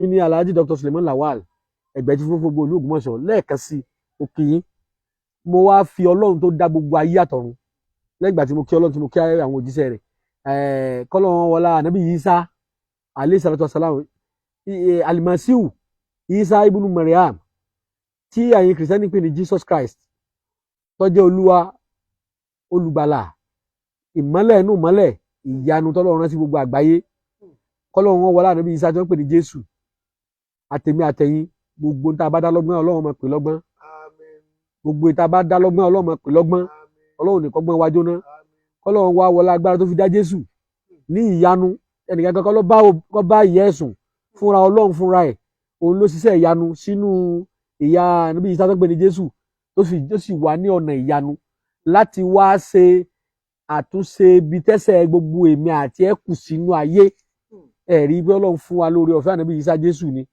ní Alhaji Dr. Suleiman Lawal Ẹgbẹ̀jí fún gbogbo ìlú Ògbómọ̀ṣọ́ lẹ́ẹ̀kan sí òkè yín. Mo wá fi Ọlọ́run tó dá gbogbo ayé àtọ̀run lẹ́yìn ìgbà tí mo kí Ọlọ́run tí mo kí àwọn òjíṣẹ́ rẹ̀ kọ́lọ́run wọlá ànábì Isa alayhi salatu wasalam alimasiu Isa ibnu Maryam tí àyìn kìrìsìtẹ́nì pè ní Jesus Christ tó jẹ́ Olúwa olùgbàlà ìmọ́lẹ̀ inú ìmọ́lẹ̀ ìyanu tọ́lọ́run rán sí gbogbo àgbáyé. Kọ́lọ́run wọn wọlá ànábì Isa tí wọ́n pè ní Jésù àtèmi àtẹ̀yìn gbogbo tá a bá dá lọ́gbọ́n Ọlọ́run máa pè lọ́gbọ́n. Gbogbo tá a bá dá lọ́gbọ́n Ọlọ́run máa pè lọ́gbọ́n. Ọlọ́run nìkan gbọ́n wa jóná. Kọ́lọ́run wá wọlá agbára tó fi dá Jésù ní ìyanu ẹnìkan kankan ló bá ìyá ẹ̀sùn fúnra Ọlọ́run fúnra ẹ̀ òun ló ṣiṣẹ́ ìyanu sínú ìyá ànábì Isa tó pè ní Jésù tó sì wà ní ọ̀nà ìyanu láti wá ṣe àtúnṣe ibi tẹ́sẹ̀ gbogbo èmi àti ẹ̀ kù sínú ayé. Ẹ̀rí bí Ọlọ́run fún wa lórí ọ̀fẹ́ ànábì Isa Jésù ni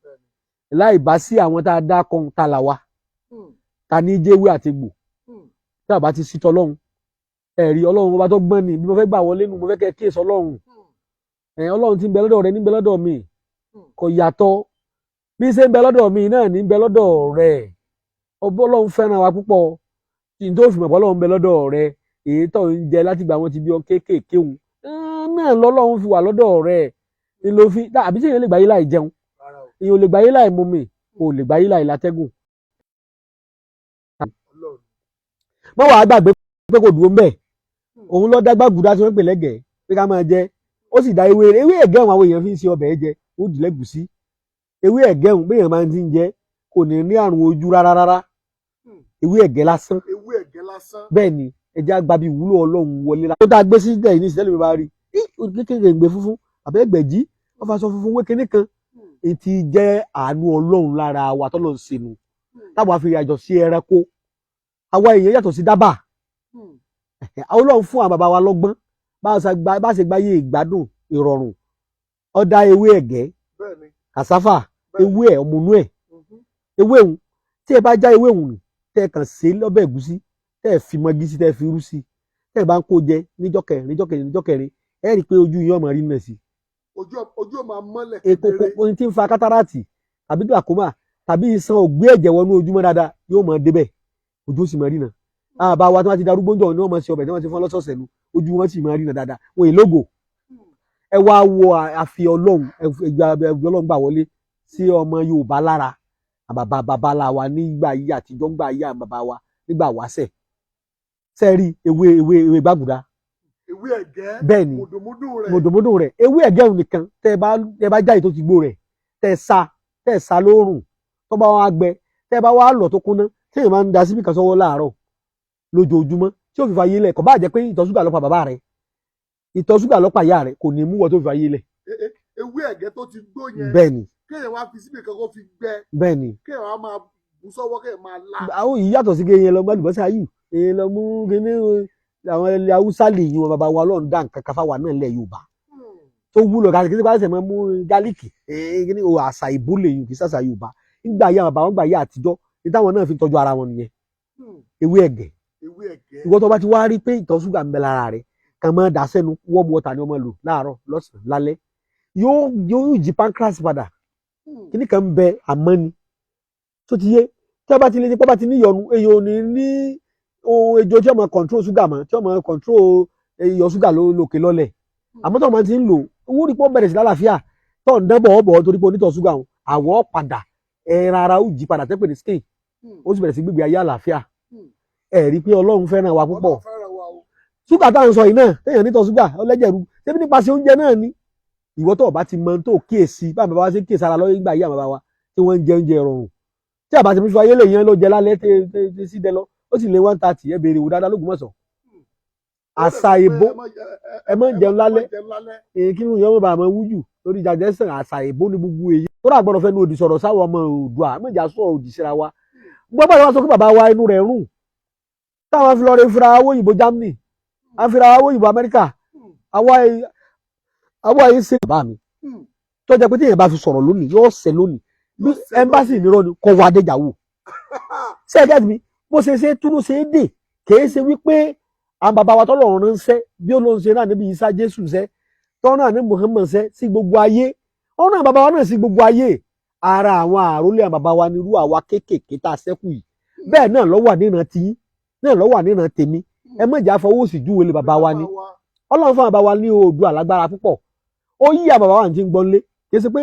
láì bá sí àwọn tá a dá kan ta là wá ta ní jẹ́wé àtegbò tá a bá ti sí tọ́lọ́run. Ẹ̀rí Ọlọ́run ọba tó gbọ́n ni bí mo fẹ́ gbà wọlé nu mo fẹ́ kẹ́ kíyèsí Ọlọ́run. Ọlọ́run tí ń bẹ lọ́dọ̀ rẹ ní ń bẹ lọ́dọ̀ mi kò yàtọ̀ bí ṣe ń bẹ lọ́dọ̀ mi náà ní ń bẹ lọ́dọ̀ rẹ. Ọlọ́run fẹ́ràn wa púpọ̀ tí n tó fi mọ̀ pé Ọlọ́run ń bẹ lọ́dọ̀ rẹ èyí tó ń jẹ láti gbà wọn ti bí ọ kéékèèké òun náà lọ́lọ́run fi wà lọ́dọ̀ rẹ ni ló fi àbí tí èèyàn lè gbáyé láì jẹun èèyàn ò lè gbáyé láì mumi ò lè gbáyé láì látẹ́gùn. mọ́ wàá gbàgbé pé kò dúró mbẹ́ òun ló dágbà gùdá tí wọ́n pè lẹ́gẹ̀ẹ́ pé ká máa jẹ ó sì dá ewé ẹ̀gẹ́hùn àwọn èèyàn fi ń ṣe ọbẹ̀ jẹ ó dì lẹ́gùsí ewé ẹ̀gẹ́hùn béèyàn máa ti ń jẹ kò ní àrùn ojú rárá ewé ẹ̀gẹ́ lásán bẹ́ẹ̀ ni ẹja gbabi ìwúlò Ọlọ́run wọlé tó tá a gbé sílẹ̀ yìí ní ìsìlẹ̀ mi bá rí kékeré ìgbé funfun àbẹ́ Ẹgbẹ̀jí wọ́n fa sọ funfun wé kinní kan ètí jẹ́ àánú Ọlọ́run lára wa tọ́lọ́ ń sinú táwọn afi yàtọ̀ sí ẹranko àwa èèyàn yàtọ̀ sí dábàá Ọlọ́run fún àwọn bàbá wa lọ́gbọ́n bá ṣe gbáyé ìgbádùn ìrọ̀rùn ó dá ewé ẹ̀gẹ́ Cassava ewé ẹ̀ ọmọnú ẹ̀ ewé òun tí ẹ bá já ewé òun tẹ́ ẹ kàn sí lọ́bẹ̀ ẹ̀gúsí tẹ́ ẹ fi mọ́gí sí tẹ́ ẹ fi rú sí tẹ́ ẹ bá ń kó jẹ níjọ́ kẹrin ẹ rí i pé ojú yín ọmọ rí nà sí. ojú ọmọ mọ́lẹ̀ kedere. èkó ohun tí ń fa Cataract tàbí glaucoma tàbí iṣan ògbé ẹ̀jẹ̀ wọnú ojúmọ́ dáadáa yóò máa débẹ̀ ojú ó sì máa rí nà. àbá wa tí wọ́n ti darúgbó ń jọ ní wọ́n máa ṣe ọbẹ̀ tí wọ́n ti fọ́n lọ́sọ̀ọ̀sẹ̀ nu ojú wọn sì máa rí nà dáadáa wọn èlógò. ẹ wá wo àfi Ọlọ́run Ọlọ́run gbà wọlé sí ọmọ Yorùbá lára bàbá la wa nígbà yí àtijọ́ ńgbà yí bàbá wa nígbà wáṣẹ̀ sẹ́ẹ̀rí ewé gbàgùdá ewé ẹ̀gẹ́ bẹ́ẹ̀ ni mòdòmódò rẹ̀ ewé ẹ̀gẹ́ òun nìkan tẹ́ ẹ bá jáde tó ti gbó rẹ̀ tẹ́ ẹ sá lóòrùn tó bá wá gbẹ tẹ́ ẹ bá wá lọ tó kúnná tí èèyàn máa ń da síbì kan sọ́wọ́ láàárọ̀ lójoojúmọ́ tí ó fi fa yé lẹ̀ kò bá jẹ́ pé ìtọ̀ ṣúgà ló pa bàbá rẹ̀ ìtọ̀ ṣúgà ló pa ìyá rẹ̀ kò ní mú wọ tó fi fa yé lẹ̀. ewé ẹ̀gẹ́ tó ti gbó yẹn bẹ́ẹ̀ ni kéèyàn wá fi síbì kan kó fi gbẹ bẹ́ẹ̀ ni kéèyàn wá máa bù sọ́wọ́ kéèyàn máa lá. àwọn yìí yàtọ̀ sí kéèyàn lọ gbàlùbọ́sà yìí èèyàn lọ mú kíní àwọn ilẹ̀ haúsá lè yí wọn bàbá wa Ọlọ́run dá nǹkan kan fáwa náà lẹ̀ Yorùbá tó wúlò káàkiri kí ní bá ṣe máa mú gálíìkì kíní o àṣà ìbò lè yùn kì í ṣàṣà Yorùbá nígbà yà bàbá wọn gbà yà àtijọ́ ní táwọn náà fi tọ́jú ara wọn nìyẹn ewé ẹ̀gẹ́ ìwọ tó bá ti wá rí pé ìtọ̀ ṣúgà ń bẹ lára rẹ̀ kàn máa dà sẹ́nu warm water ni wọ́n máa lò láàárọ̀ lọ́sàn-án lálẹ́ yóò jí pancreas padà kíní kan ń bẹ àmọ́ ni tó ti yé tí wọ́n bá ti lè ní pọ́ bá ti ní ìyọnu èyí ò ní ohun ejò tí ọmọ control ṣúgà mọ́ tí ọmọ control iyọ̀ ṣúgà lókè lọ́lẹ̀ àmọ́ tó ọmọ ti ń lò owó rí pọ́ bẹ̀rẹ̀ sí lálàáfíà tó ń dẹ́bọ̀ ọ̀bọ̀ torí pé onítọ̀ ṣúgà àwọ̀ padà ẹran ara ó jí padà tẹ́pẹ̀ ní skin ó sì bẹ̀rẹ̀ sí gbígbé ayé àlàáfíà ẹ rí pé Ọlọ́run fẹ́ràn wa púpọ̀ ṣúgà táwọn sọ yìí náà téèyàn nítọ̀ ṣúgà ọlẹ́jẹ̀rú ṣébí nípasẹ̀ oúnjẹ náà ni ìwọ tó bá ti mọ tó kíyèsí bá bàbá wa ṣe kíyèsí ara lọ́yìn ìgbà yìí àbàbà wa tí wọ́n ń jẹ oúnjẹ rọrùn tí àbá ti fi sọ ayé lè yan ló jẹ lálẹ́ tí sí dẹ lọ ó sì lé 130 ẹ béèrè wò dáadáa l'Ógbómọ̀ṣọ́ àṣà ìbò ẹ mọ jẹun lálẹ́ kí ni ìyọmọ bá máa wújù lórí digestion àṣà ìbò ní gbogbo èyí tó rà gbọ́dọ̀ fẹ́ ní òdì sọ̀rọ̀ sáwọn ọmọ Oòduà mọjà sọ òdì síra wa gbọgbọ ìwà sọ pé bàbá wa inú rẹ̀ rùn táwọn fi lọ rẹ fira owó òyìnbó Germany àfira owó òyìnbó Amẹ́ríkà àwa yìí ṣe bàbá mi tó jẹ́ pé tí èèyàn bá fi sọ̀rọ̀ lónìí yóò ṣẹ lónìí bí ẹmbásì nírọ ni kọ wá déjà wò ṣe ẹgẹ mi bó ṣe ṣe túnú ṣe é dè kìí ṣe wípé àwọn bàbá wa tọ́lọ́run ránṣẹ́ bí ó ló ń ṣe náà níbi Isa Jésù ṣẹ́ tọ́run náà ní Muhammad ṣẹ́ sí gbogbo ayé ọ̀run náà bàbá wa náà sí gbogbo ayé ara àwọn àrólé àwọn bàbá wa ni irú àwa kéékèèké tá a ṣẹ́kù yìí bẹ́ẹ̀ náà ló wà níran tiyín náà ló wà níran tèmi ẹ má jà fọwọ́ sí júwèé lé bàbá wa ni ọlọ́run fún bàbá wa ní Oòduà lágbára púpọ̀ ó yí àwọn bàbá wa ti ń gbọ́nlé kì í ṣe pé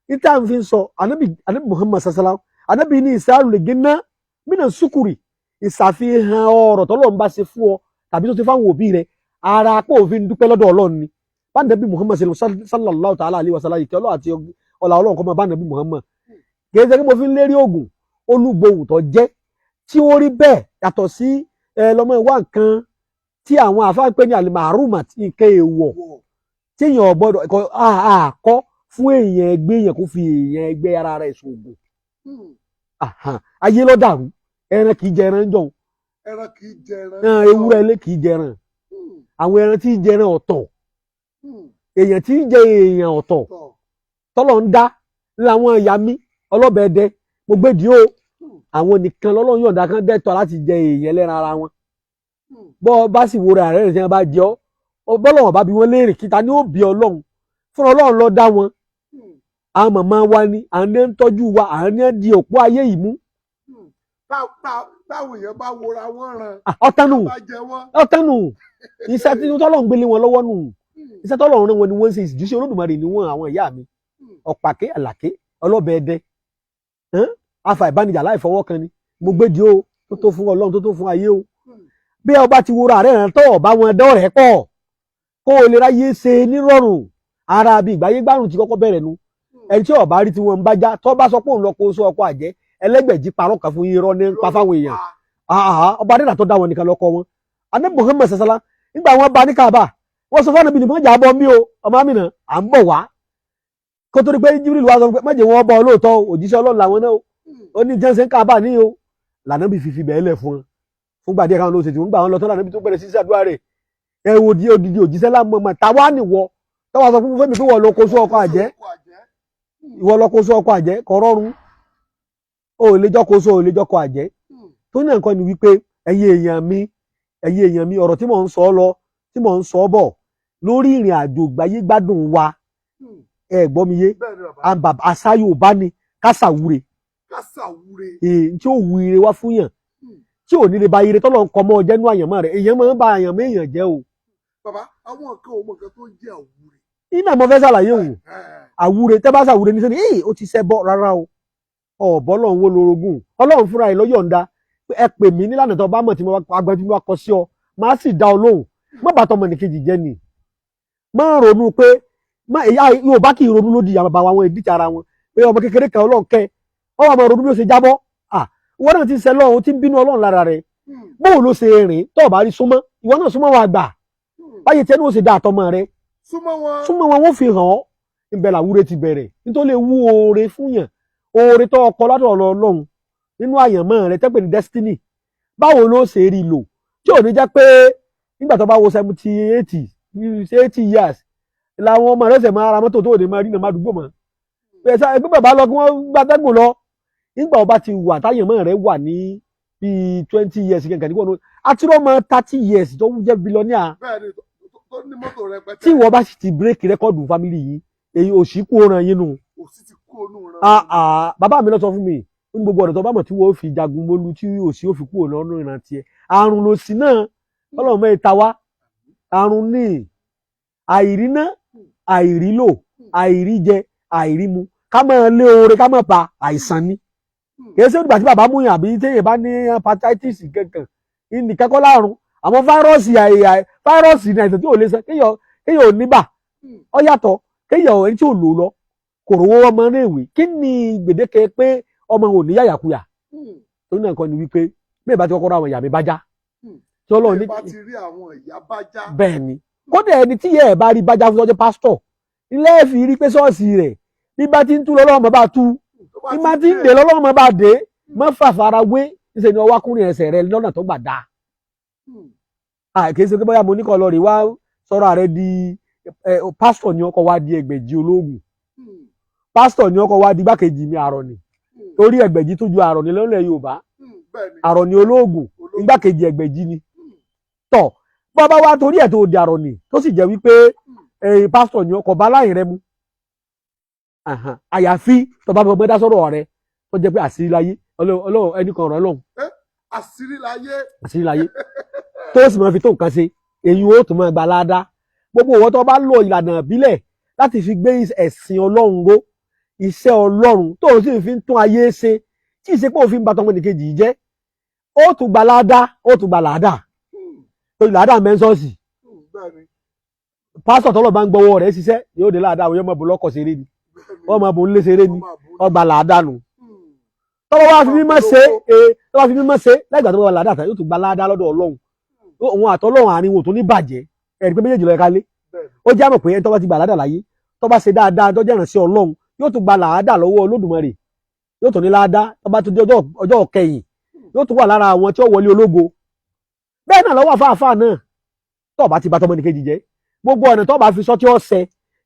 níta fi ń sọ ànábì Muhammad sallallahu ànábì ní ìsáàrù lè gé ná mínà sùkùrì ìṣàfihàn ọ̀rọ̀ tọ́lọ́run bá ṣe fún ọ tàbí tó ti fáwọn òbí rẹ ara pé òfin dúpẹ́ lọ́dọ̀ ọlọ́run ni bá nàbí Muhammad sallallahu ta'ala alayhi wa sallam ìkẹ́ ọlọ́run àti ọlá ọlọ́run kọ́ máa bá nàbí Muhammad kì í ṣe pé mo fi ń lérí oògùn olúgbòhùn tó jẹ́ tí ó rí bẹ́ẹ̀ yàtọ̀ sí lọ́mọ ìwà nǹkan tí àwọn àfáà ń pè ní àlìmàrúmà tí nǹkan èèwọ̀ tí èèyàn gbọ́dọ̀ àkọ́ fún èèyàn ẹgbẹ́ èèyàn kó fi èèyàn ẹgbẹ́ ara rẹ̀ ṣoògùn ayé ló dàrú ẹran kì í jẹ ẹran jọ̀hún ẹran kì í jẹ ẹran ewúrẹ́ ilé kì í jẹ ẹran àwọn ẹran tí ń jẹ ẹran ọ̀tọ̀ èèyàn tí ń jẹ èèyàn ọ̀tọ̀ tọ́lọ̀ ń dá láwọn ìyá mi ọlọ́bẹ̀ ẹdẹ mo gbèdì o àwọn nìkan lọ́lọ́run yọ̀ǹda kan dẹ́tọ̀ láti jẹ èèyàn lẹ́ran ara wọn bọ́ bá sì wo rẹ̀ rẹ̀ tí wọ́n bá jẹ ọ́ bọ́lọ́wọ́n bá bí wọ́n léèrè kíta ni ó bí ọlọ́run fún ọlọ́run ló dá wọn àwọn màmá wa ni àwọn ní ń tọ́jú wa àwọn ní ń di òpó ayé yìí mú. táwọn èèyàn bá wora wọn ràn ọ̀tánù iṣẹ́ tí tọ́lọ́run gbélé wọn lọ́wọ́ nù iṣẹ́ tọ́lọ́run rán wọn ni wọ́n ń ṣe ìjúṣe Olódùmarè ni wọ́n àwọn ìyá mi ọ̀pàké àlàké ọlọ́bẹ̀ ẹdẹ afa ìbánijà láì fọwọ́ kan ni mo gbèdì o tó tó fún ọlọ́run tó tó fún ayé o bí ọba ti wúra rẹ̀ ràn tọ́ ọba wọn dọ́rẹ̀ pọ̀ kó o lè ráyé ṣe nírọ̀rùn ara bí ìgbáyé gbárùn ti kọ́kọ́ bẹ̀rẹ̀ nu ẹni tí ọba rí tí wọ́n ń bá já tọ́ bá sọ pé òun lọ kó sọ ọkọ àjẹ́ ẹlẹ́gbẹ̀jì parọ́ kan fún irọ́ ní pa fáwọn èèyàn ọba adédà tó dá wọn nìkan lọ́kọ wọn Ànábì Muhammad sasala nígbà wọn bá ní Kaaba wọn sọ fún Ànábì nìkan jà bọ́ mí o ọmọ Amina à ń bọ̀ wá kó tó rí pé Jibril wá sọ pé má jẹ́ wọn bọ́ olóòótọ́ òjíṣẹ́ Ọlọ́run làwọn náà ó ní jẹ́nsẹ̀ Kaaba ní o l'Ànábì fífi bẹ́ẹ̀ lẹ̀ fún wọn fúngbà díẹ̀ káwọn ló ṣe tí wọ́n gbà wọn lọ tọ́lá níbi tó bẹ̀rẹ̀ sí àdúrà rẹ̀ ẹ wo di odidi òjíṣẹ́ lámọ́ ọmọ táwa nìwọ tọ́wọ́ sọ fún fẹ́mi pé wọ́n lọ kó sún ọkọ̀ àjẹ́ ìwọ lọ kó sún ọkọ̀ àjẹ́ kọ́ rọrùn ó lè jọ́ kó sún ó lè jọ́ kọ́ àjẹ́ tó ní nǹkan ni wípé ẹ̀yin èèyàn mi ọ̀rọ̀ tí mò ń sọ lọ tí mò ń sọ bọ̀ lórí ìrìn àjò ìgbáyé gbádùn wa ẹ gbọ́ mi yé àṣà Yorùbá ni kásàwúre tí ó wù ire wá fún yàn tí ò ní lè ba ire tọ́lọ̀ ń kọ́ mọ́ ọjẹ́ nú àyànmọ́ rẹ̀ èèyàn máa ń ba àyànmọ́ èèyàn jẹ́ o. bàbá àwọn nǹkan ò mọ nǹkan tó ń jẹ́ àwúre. iná mo fẹ́ ṣàlàyé òun àwúre tẹ́ bá ṣàwúre ní sẹ́ni ó ti ṣẹ́ bọ́ rárá o ọ̀bọ lọ́run wo lorogún ọlọ́run fúnra ẹ̀ lọ́yọ̀ǹda ẹ pè mí nílànà tó bá mọ̀ tí mo agbẹ́ tí mo kọ sí ọ máa sì dá ọ lóhùn má bàtọ́ ọmọ nìkejì jẹ́ ni má ronú pé Yorùbá kì í ronú lódì àwọn bàbá wọn ìdíjà ara wọn pé ọmọ kékeré kan ọlọ́run kẹ́ ọ wà máa ronú bí ó ṣe jábọ́ ìwọ náà ti ṣe lọ́run ó ti ń bínú ọlọ́run lára rẹ̀ bóun ló ṣe rìn tó bá rí súnmọ́ ìwọ náà súnmọ́ wọn àgbà báyìí tẹ́nu ó ṣe dá àtọmọ rẹ̀ súnmọ́ wọn wọ́n fi hàn ọ́ ìbẹ̀ làwúre ti bẹ̀rẹ̀ nítorí wú oore fún yàn oore tó ọkọ látọ̀ ọlọ́run nínú àyànmọ́ rẹ̀ tẹ́pẹ̀ ní destiny báwo ló ṣe rí lò tí ò ní jẹ́ pé nígbà tó bá wo 80 years làwọn ọmọ rẹ̀ ṣẹ̀ máa ra mọ́tò tó ò ní máa rí nà má dùgbò mọ́ ẹgbẹ́ bàbá lọ kí wọ́n gbàtẹ́gùn lọ nígbà ọba ti wà táyẹ̀mọ́ rẹ̀ wà ní bíi 20 years kankan nígbà wọn àti ọmọ 30 years tó jẹ́ bílọ́níà tí ìwọ bá sì ti bírèkì rẹ́kọ́ọ̀dù fámìlì yìí èyí òsì kú ọ̀ràn yín nù. bàbá mi lọ sọ fún mi ní gbogbo ọ̀dọ̀ tó bá mọ̀ tí wọ́n fi jagun mólú tí òsì ó fi kú ọ̀nà ìrántí ẹ̀ àrùn lòsì náà ọlọ́mọ ìta wá àrùn ní àìríná àìrílò àìríjẹ àìrímu ká máa lé oore ká máa pa àìsàn ni kìí ṣe ìgbà tí bàbá mú yàn àbí téèyàn bá ní hepatitis kankan nìkan kọ́ láàrùn àwọn fáírọ́ọ̀sì ní àìsàn tí ò lè san kéèyàn ò níbà ọ yàtọ̀ kéèyàn ẹni tí ò lò lọ kò rówó ọmọ náà ìwé kí ni gbèdéke pé ọmọ ò ní yàyàkuyà tó ní nǹkan ni wípé bí ìbá ti kọ́kọ́ rọ àwọn ìyá mi bá já tí Ọlọ́run ní bẹ́ẹ̀ ni kódà ẹni tí yẹ ẹ̀ bá rí bájá fún sọ́jọ́ pásítọ̀ ilé ẹ̀fì rí pé ṣọ́ọ̀ṣì rẹ̀ bí bá ti ń tú lọ́lọ́run bá tú bí bá ti ń dè lọ́lọ́run bá dé má fàfara wé níṣẹ́ ni ọwọ́ akúrin ẹsẹ̀ rẹ lọ́nà tó gbà dá kì í ṣe pé bóyá mo ní kọ́ lọ rí wá sọ̀rọ̀ rẹ di pásítọ̀ ni ọkọ̀ wá di ẹgbẹ̀jì ológun pásítọ̀ ni ọkọ̀ wá di igbákejì mi àrọ̀nì torí ẹgbẹ̀jì tó ju àrọ̀nì lọ́lẹ̀ Yorùbá àrọ̀nì ológun igbákejì ẹgbẹ̀jì ni tọ̀ bọ́ bá wá torí ẹ̀ tó di àrọ̀nì tó sì jẹ́ wípé pásítọ̀ ni ọkọ̀ bá láyìn rẹ mu àyàfi tó bá mọ dá sọ̀rọ̀ rẹ tó jẹ́ pé àṣírí láyé ọlọ́run ẹnì kan ọ̀rọ̀ ọlọ́run àṣírí láyé àṣírí láyé tó sì máa fi tó nǹkan ṣe èyí ó tún máa gba láàdá gbogbo ìwọ tó bá lo ìlànà ìbílẹ̀ láti fi gbé ẹ̀sìn ọlọ́run ró iṣẹ́ ọlọ́run tó o sì fi ń tún ayé ṣe tí ìṣe pé òfin bá tọmọ nìkejì yìí jẹ́ ó tún gba láàdá ó tún gba làádà torí làádà mẹ́ńsọ́ọ̀sì pásítọ̀ tọ́lọ̀ bá ń gbọ́wọ́ rẹ̀ ṣiṣẹ́ yóò dé làádà òye ọmọ bò lọ́kọ̀ ṣeré ni ọmọ bò ń lé ṣeré ni ọgbà làádà nù tọ́wọ́ wá fi mímọ́ ṣe tọ́wọ́ fi mímọ́ ṣe lẹ́gbàá tó bá wà làádà tán yóò tún gba láàdá lọ́dọ̀ ọlọ́run òun àtọ́lọ́run àárín wọn tó ní bàjẹ́ ẹ̀rí pé méjèèjì lọ ẹ̀ka lé ó jẹ́ àmọ̀ pé ẹni tó bá ti gba làádà láyé tó bá ṣe dáadáa tó jẹ́ ìrànṣẹ́ ọlọ́run yóò tún gba làádà lọ́wọ́ olódùmarè yóò tún ní láàdá tó bá tún dé ọjọ́ kẹyìn yóò tún wà lára àwọn tí ó wọlé ológo bẹ́ẹ̀ náà lọ́wọ́ àfáàfáà náà tó bá ti bá tọmọ nìkejì jẹ́ gbogbo ọ̀nà tó bá fi sọ tí ó ṣẹ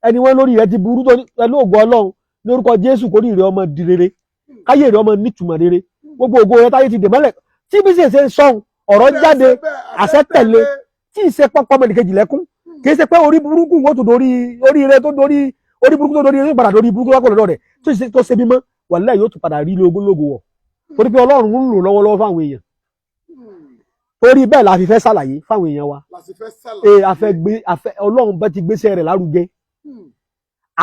ẹni wọn lórí rẹ ti burú tó pẹ̀lú ògo ọlọ́run lórúkọ jésù kórì rẹ ọmọ di rere káyé rẹ ọmọ nítumọ̀ rere gbogbo ògo rẹ táyé ti dè mọ́lẹ̀ tí bí sì ṣe ń sọ̀hún ọ̀rọ̀ jáde àṣẹ tẹ̀lé tí ì ṣe pọ́pọ́ ọmọ nìkejì lẹ́kún kì í ṣe pé orí burúkú wọn tó dorí orí rẹ tó dorí orí burúkú tó dorí rẹ padà dorí burúkú lápò lọ́dọ̀ rẹ̀ tó ṣe bímọ wàláhì yóò tún padà rí lógún lógo wọ̀ torí pé ọlọ́run ń lò lọ́wọ́lọ́wọ́ fáwọn èèyàn torí bẹ́ẹ̀ la fi fẹ́ ṣàlàyé fáwọn èèyàn wa ọlọ́run bá ti gbéṣẹ́ rẹ̀ lárugẹ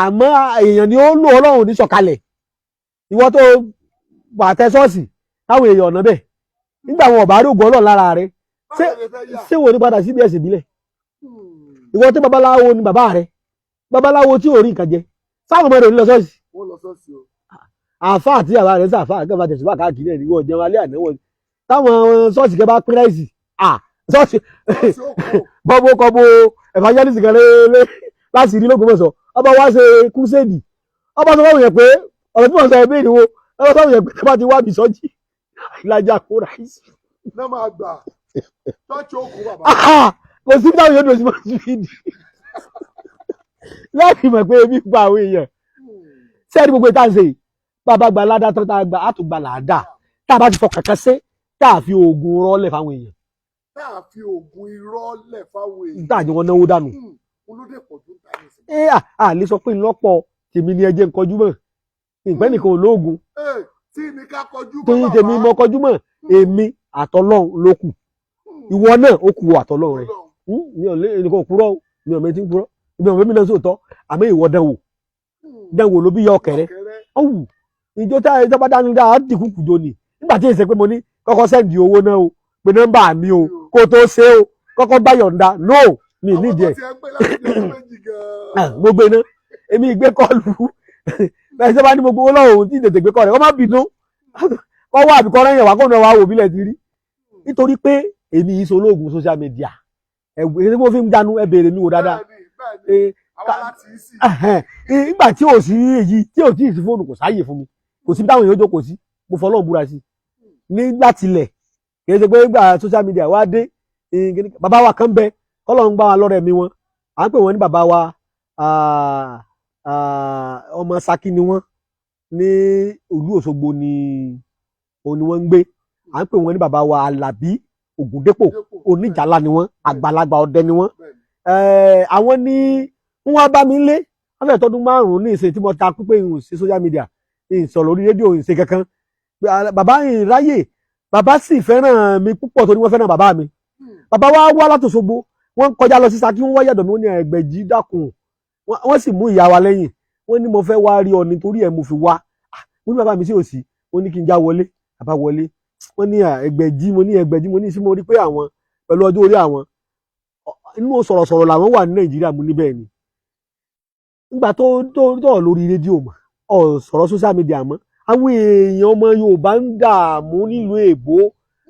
àmọ́ èèyàn ni ó lò ọlọ́run ní sọ̀kalẹ̀ ìwọ tó pàtẹ ṣọ́ọ̀ṣì táwọn èèyàn ọ̀nà bẹ́ẹ̀ nígbà wọn ọ̀bá rògbò ọlọ́run lára rẹ ṣé wo ni padà síbi ẹ̀sìn ìbílẹ̀ ìwọ tó babaláwo ni bàbá rẹ babaláwo tí ò rí nǹkan jẹ sáwọn ọmọ rẹ ní lọ ṣọ́ọ̀ṣì àáfàá àti àbá rẹ sáfà àgàbà tẹ̀síwá káàkiri ẹ̀ níwọ̀n jẹun alẹ́ àná wọn táwọn ṣọ́ọ̀ṣì kẹ bá pín láìsì ṣọ́ọ̀ṣì kọ́bó evangelist kan lé láti rí lógúnmọ̀ṣọ́ ọba wá ṣe kúṣèdì ọba sọ fáwọn yẹn pé ọ̀rọ̀ tí wọ́n sọ ẹ̀bí ìdíwọ́ ọba sọ fáwọn yẹn pé tí wọ́n ti wá bìsọ́jì ìlàjà kó ráìsì. náà máa gbà ṣọ́ọ̀ṣì ó kú bàbá. kò sí táwọn yóò dùn sí máa fìdí láti mọ̀ pé ebi gba àwọn èèyàn sẹ́ẹ̀dì gbogbo ìta ń ṣe bàbá gba ládá tó tá a gba àtúgbà làádá tá a bá ti fọ kàkà sí tá a fi oògùn rọ́ọ̀lẹ̀ fáwọn èèyàn. tá a fi oògùn irọ́ lẹ̀ fáwọn èèyàn. tá a jẹ́ wọn náwó dànù. olóde pọ̀ tó ń ta ní ìsìn. a lè sọ pé ńlọ́pọ̀ tèmi ni ẹjẹ́ ń kọjú mọ́ ìpẹ́ nìkan olóògùn. tí ní ká kọjú mọ́ tóyìn tèmi mọ kọjú mọ́ èmi àtọlọ́run ló kù ìwọ náà ó kù àtọlọ́run rẹ mi ò lé ẹnìkan òkúrọ́ mi ò mẹ́tí ń kúrọ́ ibi àwọn mímí náà sóòótọ́ àmọ́ ìwọ dánwò ló bí yọ ọkẹrẹ ọ̀hún ìjọ tá ẹ bá dání dáa á dìkú kùjọ ni nígbà tí èsè pé mo ní kọ́kọ́ sẹ́ndì owó náà o pé nọ́mbà mi o kó o tó ṣe o kọ́kọ́ bá yọ̀ǹda no mi nídìí ẹ̀ gbogbo iná èmi ìgbé kọlù bẹ́ẹ̀ sẹ́ bá ní gbogbo owó lọ́wọ́ tí tètè gbé kọ́ rẹ̀ wọ́n má bínú kọ́ wá àbíkọ́ rẹ̀ yẹn wá kó náà wá wò bílẹ̀ ti rí nítorí pé èmi yìí solóògùn social media èyí mo fi ń dánú ẹ béèrè mi wò dáadáa nígbà tí ò sí èyí tí ò tí ì sí fóònù kò sáàyè fún mi kò síbi táwọn èèyàn jókòó sí mo fọlọ́ọ̀ búra sí nígbà tilẹ̀ kì í ṣe pé nígbà social media wá dé bàbá wa kan bẹ kọ́lọ̀ ń bá wa lọ́rẹ̀ mi wọn à ń pè wọ́n ní bàbá wa ọmọ Ṣakí ni wọ́n ní Ìlú Òṣogbo ni òun ni wọ́n ń gbé à ń pè wọ́n ní bàbá wa Àlàbí Ògúndépò oníjàlá ni wọ́n àgbàlagbà ọdẹ ni wọ́n àwọn ní wọ́n bá mi lé wọ́n fẹ́ẹ̀ tọ́dún 5 ní ìsìn tí mo ta pípé ìhùn sí social media ìsọ̀rọ̀ lórí rédíò ìsìn kankan bàbá ìráyè bàbá sì fẹ́ràn mi púpọ̀ torí wọ́n fẹ́ràn bàbá mi bàbá wa wá láti Òṣogbo wọ́n kọjá lọ sí Ṣakí wọ́n wá yàdọ̀ mi wọ́n ní Ẹgbẹ̀jì dákun wọ́n sì mú ìyá wa lẹ́yìn wọ́n ní mo fẹ́ wá rí ọ nítorí ẹ̀ mo fi wá mo ní bàbá mi sí òsì ó ní kí n já wọlé bàbá wọlé wọ́n ní Ẹgbẹ̀jì mo ní sí mo rí pé àwọn pẹ̀lú ọjọ́ orí àwọn inú sọ̀rọ̀sọ̀rọ̀ làwọn wà ní Nàìjíríà mo ní bẹ́ẹ̀ ni nígbà tó lórí rédíò mọ́ sọ̀rọ̀ social media mọ́ àwọn èèyàn ọmọ Yorùbá ń dààmú nílùú èbó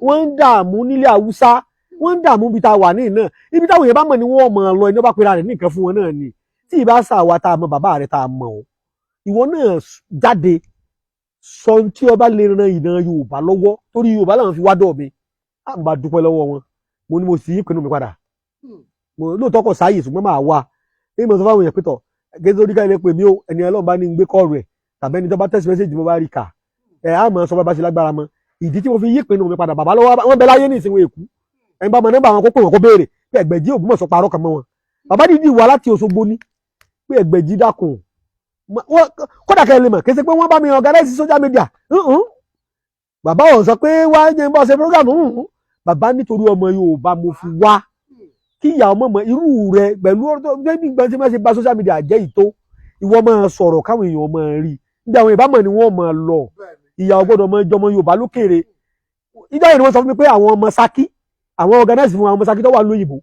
wọ́n ń dààmú nílé Haúsá wọ́n ń dààmú ibi tá a wà ní náà ibi táwọn èèyàn bá mọ̀ ni wọ́n mọ̀ lọ iná bá pera rẹ̀ nìkan fún wọn náà ni tí ì bá ṣàwà tá a mọ̀ bàbá rẹ̀ tá a mọ̀ ọ́ ìwọ náà jáde sọ tí ọba lè ran ìran Yorùbá lọ́wọ́ torí Yorùbá làwọn fi wá dọ̀ mi á bá dúpẹ́ lọ́wọ́ wọn mo ní mo sì yí pinnu mi padà lóòótọ́ kò sáàyè ṣùgbọ́n máa wà ní ìmọ̀ tó fáwọn èèyàn pétọ̀ gẹ́gẹ́ tó rí ká ilé pè mí o ẹni Ọlọ́run bá ní gbé kọ́ọ̀rù ẹ̀ tàbí ẹni tó bá tẹ̀sí mẹ́sẹ̀jì mo bá rí kà á mọ̀ sọ bá ṣe lágbára mọ́ ìdí tí mo fi yí pinnu mi padà bàbá lọ́wọ́ wọn bẹ láyé ní ìsinmi èkú ẹni bá mọ nọ́mbà wọn kó pè wọn kó béèrè pé Ẹgbẹ̀jì Ògbómọ̀ṣọ́ parọ́ kan mọ́ wọn bàbá dídì wà láti Òṣogbo ní pé Ẹgbẹ̀jì dákun kódà kẹ́ lè mọ̀ kí ẹ ṣe pé wọ́n bá mi organize social media bàbá ò sọ pé wá jẹ́ bọ́ ṣe program bàbá nítorí ọmọ Yorùbá mo fi wá kí ìyá ọmọ mọ irú rẹ pẹ̀lú bí gbọ́n tí wọ́n ṣe bá social media jẹ́ ìtó ìwọ máa sọ̀rọ̀ káwọn èèyàn máa rí níbi àwọn ìbámọ̀ ni wọ́n máa lọ ìyá ọgbọ́dọ̀ máa jọmọ Yorùbá lókèrè ìjọ yìí ni wọ́n sọ fún mi pé àwọn ọmọ Ṣakí àwọn organize fún àwọn ọmọ Ṣakí tó wà lóyìnbó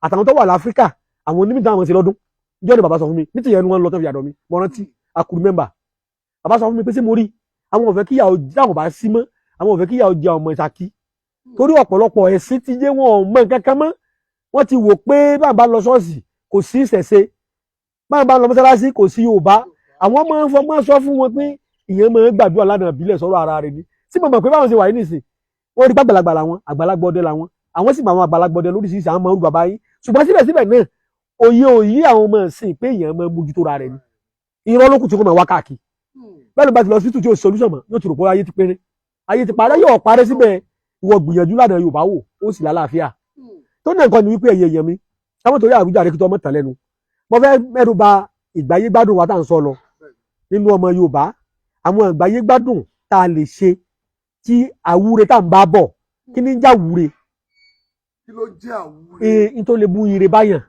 àtàwọn tó wà láfíríkà àwọn onímìtàn àwọn ti lọ́dún ìjọ ni bàbá sọ fún mi nítorí ẹni wọn lọ tó fi àdọ̀ mi mo rántí akuru mẹ́mbà bàbá sọ fún mi pé ṣé mo rí àwọn ò fẹ́ kíyà àwọn bá sí mọ́ àwọn ò fẹ́ kíyà jẹ ọmọ Ṣakí torí ọ̀pọ̀lọpọ̀ ẹ̀sìn ti jẹ́ wọn ò mọ nǹkan kan mọ́ wọ́n ti wò pé bá ń bá lọ ṣọ́ọ̀ṣì kò sí ìṣẹ̀ṣe bá ń bá lọ mọ́sálásí kò sí Yorùbá àwọn máa ń fọgbọ́n sọ fún wọn pé ìyẹn máa ń gbàdúrà lánàá ìbílẹ̀ sọ̀rọ̀ ara rẹ̀ ni tí mo mọ̀ pé báwọn ṣe wà yìí nìsín wọ́n rí gbàgbàlagbà làwọn àgbàlagbọdẹ làwọn àwọn sì mọ àwọn àgbàlagbọdẹ lóríṣiríṣi àwọn máa ń rú bàbá yín ṣùgbọ́n síbẹ̀síbẹ̀ náà òye àwọn ọmọ ìsìn pé èèyàn máa ń mójútó ra rẹ̀ ni irọ́ lókùn tí kò máa wá káàkiri bẹ́ẹ̀ ló bá ti lọ sí tùtù solution mọ́ yóò ti rò pé ayé ti péré ayé ti parẹ́ yóò parẹ́ síbẹ̀ ìwọ gbìyànjú ládàá Yorùbá wò ó sì lálàáfíà tó ní nǹkan ni wípé ẹ̀yẹ èèyàn mi káwọn torí àwùjọ àrèkìtì ọmọ tàn lẹ́nu mo fẹ́ mẹ́nu bà ìgbáyé gbádùn wa tá à ń sọ lọ nínú ọmọ Yorùbá àwọn ìgbáyé gbádùn tá a lè ṣe tí àwúre tá à ń bá bọ̀ kí ní já wúre kí ló jẹ́ àwúre ní tó lè mú ire báyàn